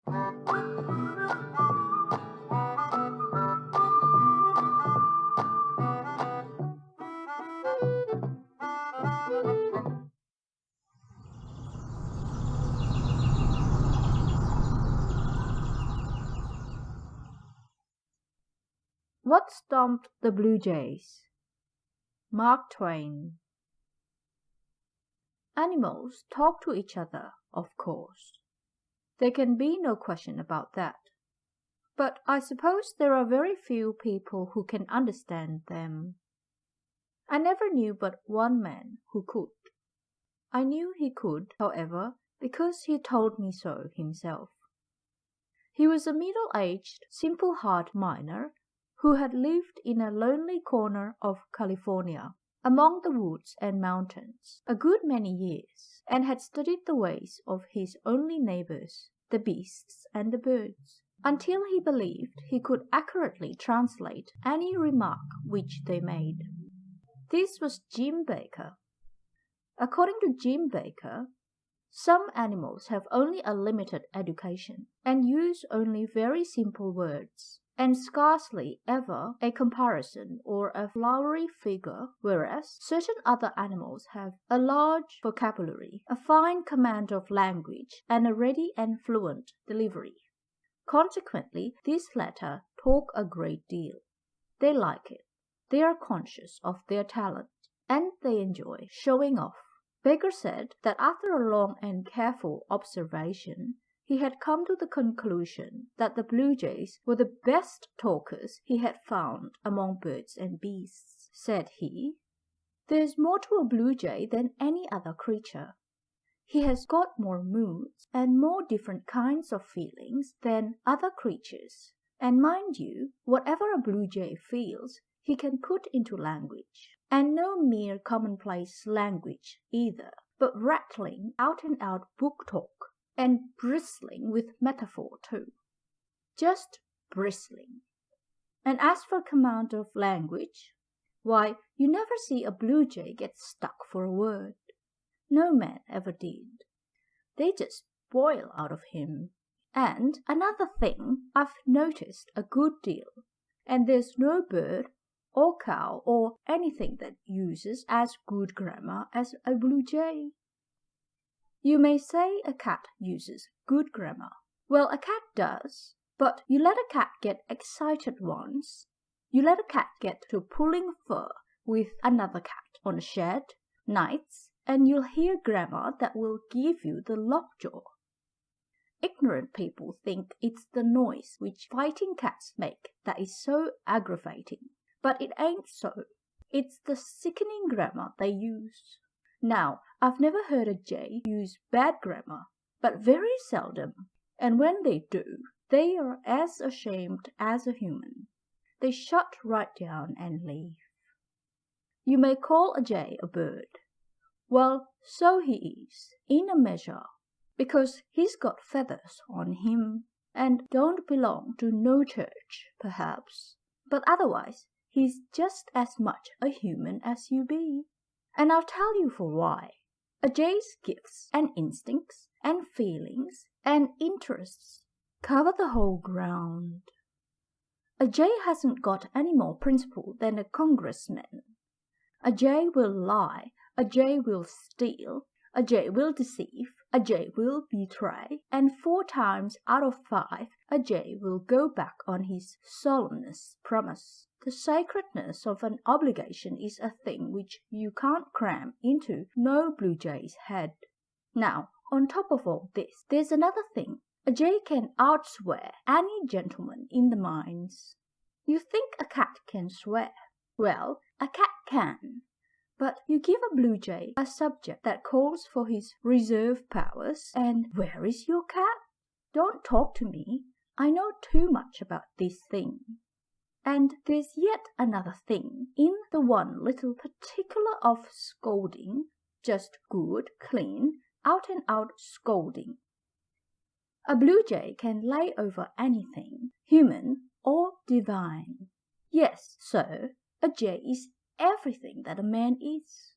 What Stumped the Blue Jays? Mark Twain. Animals talk to each other, of course. There can be no question about that. But I suppose there are very few people who can understand them. I never knew but one man who could. I knew he could, however, because he told me so himself. He was a middle-aged, simple-hearted miner who had lived in a lonely corner of California, among the woods and mountains, a good many years, and had studied the ways of his only neighbors, the beasts and the birds, until he believed he could accurately translate any remark which they made. This was Jim Baker. According to Jim Baker, some animals have only a limited education and use only very simple words, and scarcely ever a comparison or a flowery figure, whereas certain other animals have a large vocabulary, a fine command of language, and a ready and fluent delivery. Consequently, these latter talk a great deal. They like it. They are conscious of their talent, and they enjoy showing off. Baker said that after a long and careful observation, he had come to the conclusion that the blue jays were the best talkers he had found among birds and beasts. Said he, "There's more to a blue jay than any other creature. He has got more moods and more different kinds of feelings than other creatures. And mind you, whatever a blue jay feels, he can put into language. And no mere commonplace language either, but rattling out-and-out book talk. And bristling with metaphor too. Just bristling. And as for command of language, why, you never see a blue jay get stuck for a word. No man ever did. They just boil out of him. And another thing I've noticed a good deal, and there's no bird or cow or anything that uses as good grammar as a blue jay. You may say a cat uses good grammar. Well, a cat does, but you let a cat get excited once, you let a cat get to pulling fur with another cat on a shed, nights, and you'll hear grammar that will give you the lockjaw. Ignorant people think it's the noise which fighting cats make that is so aggravating, but it ain't so. It's the sickening grammar they use. Now, I've never heard a jay use bad grammar, but very seldom, and when they do, they are as ashamed as a human. They shut right down and leave. You may call a jay a bird. Well, so he is, in a measure, because he's got feathers on him, and don't belong to no church, perhaps, but otherwise he's just as much a human as you be. And I'll tell you for why. A jay's gifts and instincts and feelings and interests cover the whole ground. A jay hasn't got any more principle than a congressman. A jay will lie, a jay will steal, a jay will deceive, a jay will betray, and 4 times out of 5 a jay will go back on his solemnest promise. The sacredness of an obligation is a thing which you can't cram into no blue jay's head. Now, on top of all this, there's another thing. A jay can outswear any gentleman in the mines. You think a cat can swear? Well, a cat can. But you give a blue jay a subject that calls for his reserve powers, and where is your cat? Don't talk to me. I know too much about this thing. And there's yet another thing in the one little particular of scolding, just good, clean, out-and-out scolding. A blue jay can lay over anything, human or divine. Yes, sir, a jay is everything that a man is.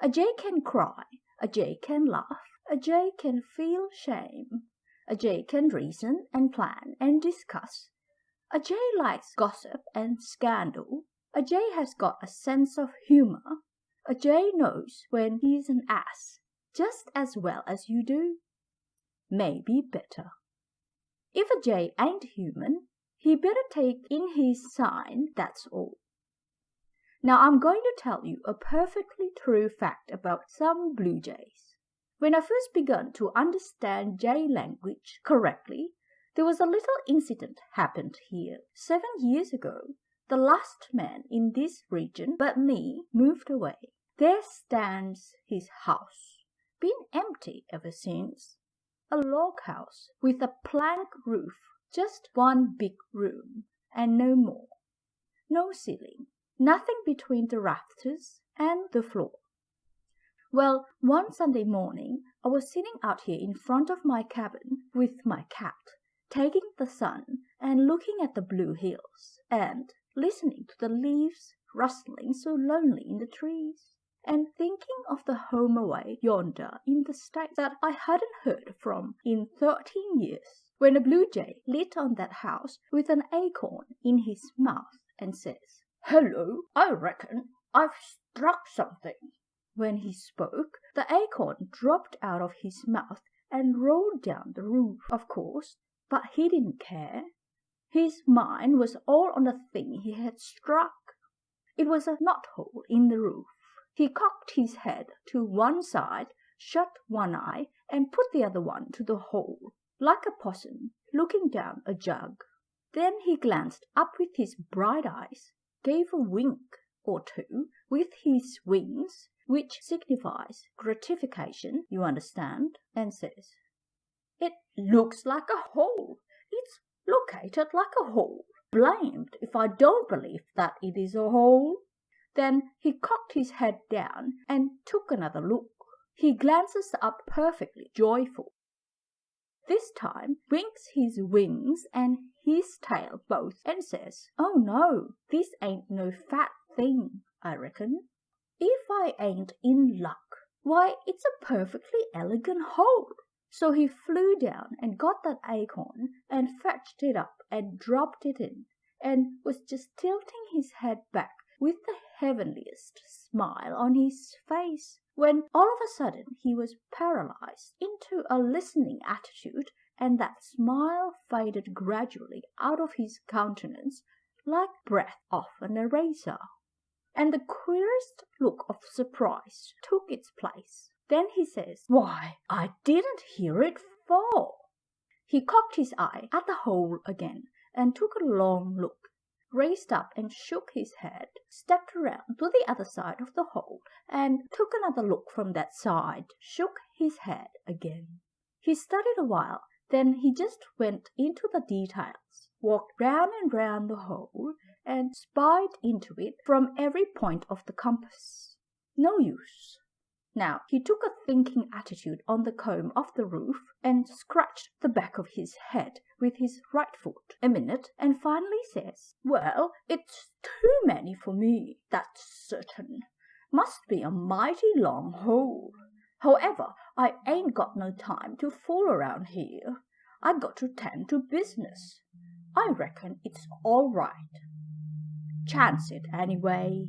A jay can cry, a jay can laugh, a jay can feel shame, A jay can reason and plan and discuss. A jay likes gossip and scandal. A jay has got a sense of humor. A jay knows when he's an ass, just as well as you do. Maybe better. If a jay ain't human, he better take in his sign, that's all. Now I'm going to tell you a perfectly true fact about some blue jays. When I first began to understand jay language correctly, there was a little incident happened here. 7 years ago, the last man in this region but me moved away. There stands his house, been empty ever since. A log house with a plank roof, just one big room and no more. No ceiling, nothing between the rafters and the floor. Well, one Sunday morning, I was sitting out here in front of my cabin with my cat, taking the sun and looking at the blue hills and listening to the leaves rustling so lonely in the trees, and thinking of the home away yonder in the States that I hadn't heard from in 13 years, when a blue jay lit on that house with an acorn in his mouth and says, "Hello, I reckon I've struck something." When he spoke, the acorn dropped out of his mouth and rolled down the roof, of course, but he didn't care. His mind was all on the thing he had struck. It was a knothole in the roof. He cocked his head to one side, shut one eye, and put the other one to the hole, like a possum looking down a jug. Then he glanced up with his bright eyes, gave a wink or two with his wings, which signifies gratification, you understand, and says, "It looks like a hole. It's located like a hole. Blamed if I don't believe that it is a hole." Then he cocked his head down and took another look. He glances up perfectly joyful. This time winks his wings and his tail both and says, "Oh no, this ain't no fat thing, I reckon. If I ain't in luck, why, it's a perfectly elegant hole." So he flew down and got that acorn and fetched it up and dropped it in, and was just tilting his head back with the heavenliest smile on his face, when all of a sudden he was paralyzed into a listening attitude, and that smile faded gradually out of his countenance like breath off an eraser, and the queerest look of surprise took its place. Then he says, "Why, I didn't hear it fall." He cocked his eye at the hole again and took a long look, raised up and shook his head, stepped around to the other side of the hole and took another look from that side, shook his head again. He studied a while, then he just went into the details, walked round and round the hole and spied into it from every point of the compass. No use. Now he took a thinking attitude on the comb of the roof and scratched the back of his head with his right foot a minute and finally says, "Well, it's too many for me, that's certain. Must be a mighty long hole. However, I ain't got no time to fool around here. I got to tend to business. I reckon it's all right. Chance it anyway."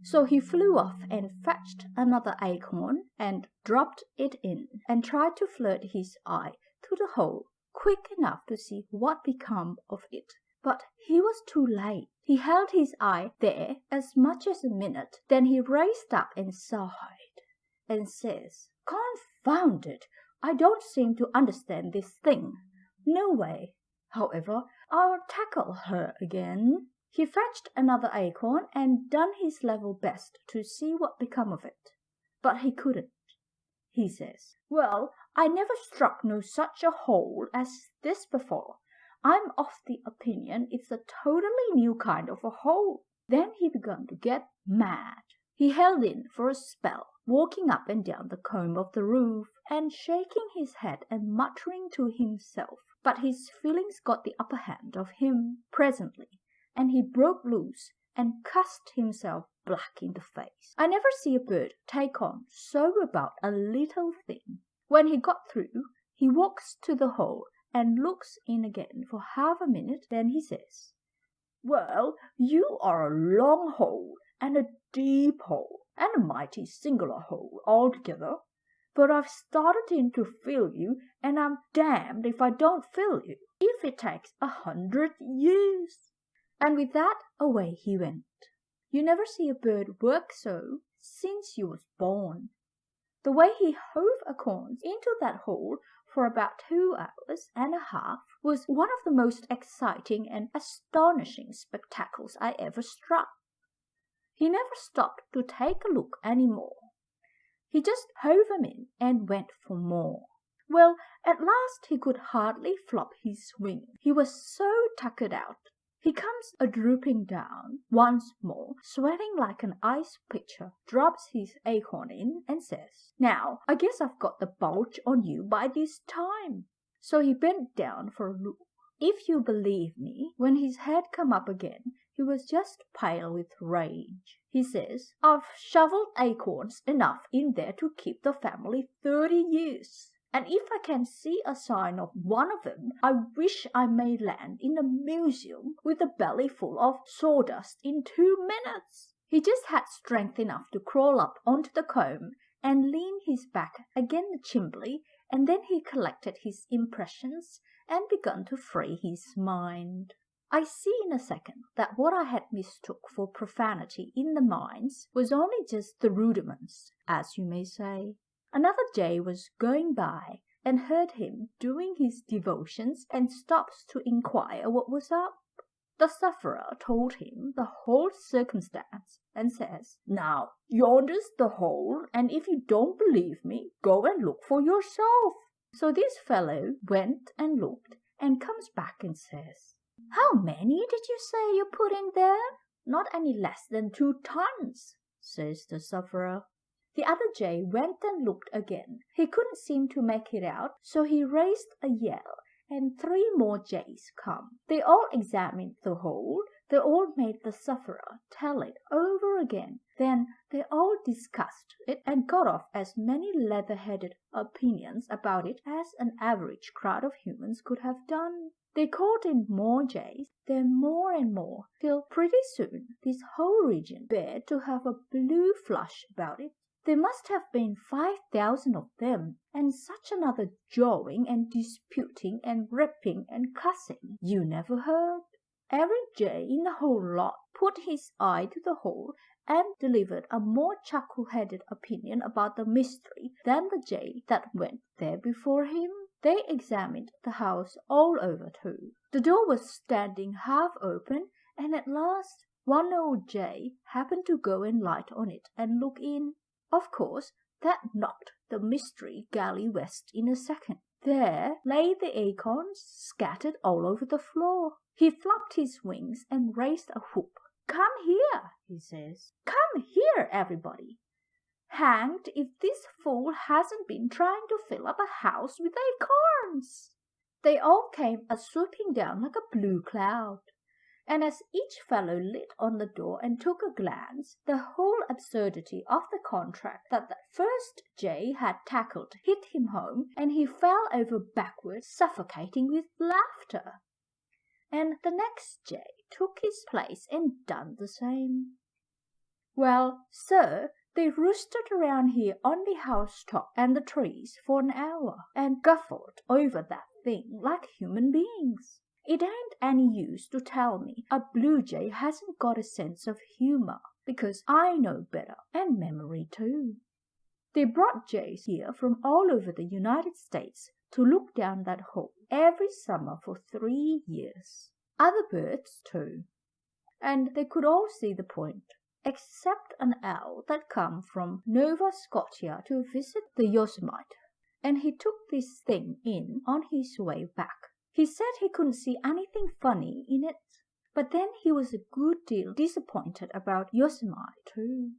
So he flew off and fetched another acorn and dropped it in and tried to flirt his eye to the hole quick enough to see what become of it. But he was too late. He held his eye there as much as a minute, then he raised up and sighed and says, "Confound it, I don't seem to understand this thing. No way. However, I'll tackle her again." He fetched another acorn and done his level best to see what become of it. But he couldn't. He says, "Well, I never struck no such a hole as this before. I'm of the opinion it's a totally new kind of a hole." Then he began to get mad. He held in for a spell, walking up and down the comb of the roof and shaking his head and muttering to himself. But his feelings got the upper hand of him presently, and he broke loose and cussed himself black in the face. I never see a bird take on so about a little thing. When he got through, He walks to the hole and looks in again for half a minute. Then he says, "Well, you are a long hole, and a deep hole, and a mighty singular hole altogether. But I've started in to fill you, and I'm damned if I don't fill you, if it takes 100 years." And with that, away he went. You never see a bird work so since you was born. The way he hove acorns into that hole for about 2 hours and a half was one of the most exciting and astonishing spectacles I ever struck. He never stopped to take a look any more. He just hove them in and went for more. Well, at last he could hardly flop his wings. He was so tuckered out. He comes a-drooping down once more, sweating like an ice pitcher, drops his acorn in, and says, "Now, I guess I've got the bulge on you by this time." So he bent down for a look. If you believe me, when his head come up again, he was just pale with rage. He says, "I've shoveled acorns enough in there to keep the family 30 years. And if I can see a sign of one of them, I wish I may land in a museum with a belly full of sawdust in 2 minutes." He just had strength enough to crawl up onto the comb and lean his back against the chimbley, and then he collected his impressions and begun to free his mind. I see in a second that what I had mistook for profanity in the mines was only just the rudiments, as you may say. Another jay was going by and heard him doing his devotions and stops to inquire what was up. The sufferer told him the whole circumstance and says, "Now, yonder's the hole, and if you don't believe me, go and look for yourself." So this fellow went and looked and comes back and says, "How many did you say you put in there?" "Not any less than 2 tons, says the sufferer. The other jay went and looked again. He couldn't seem to make it out, so he raised a yell, and 3 more jays come. They all examined the hole. They all made the sufferer tell it over again. Then they all discussed it and got off as many leather-headed opinions about it as an average crowd of humans could have done. They called in more jays, then more and more, till pretty soon this whole region began to have a blue flush about it. There must have been 5,000 of them, and such another jawing and disputing and ripping and cussing you never heard. Every jay in the whole lot put his eye to the hole and delivered a more chuckle-headed opinion about the mystery than the jay that went there before him. They examined the house all over too. The door was standing half open, and at last one old jay happened to go and light on it and look in. Of course, that knocked the mystery galley west in a second. There lay the acorns scattered all over the floor. He flapped his wings and raised a whoop. "Come here," he says. "Come here, everybody. Hanged if this fool hasn't been trying to fill up a house with acorns." They all came a-swooping down like a blue cloud. And as each fellow lit on the door and took a glance, the whole absurdity of the contract that the first jay had tackled hit him home, and he fell over backwards, suffocating with laughter. And the next jay took his place and done the same. Well, sir, they roosted around here on the housetop and the trees for an hour, and guffawed over that thing like human beings. It ain't any use to tell me a blue jay hasn't got a sense of humor, because I know better, and memory too. They brought jays here from all over the United States to look down that hole every summer for 3 years. Other birds too. And they could all see the point, except an owl that come from Nova Scotia to visit the Yosemite, and he took this thing in on his way back. He said he couldn't see anything funny in it, but then he was a good deal disappointed about Yosemite too.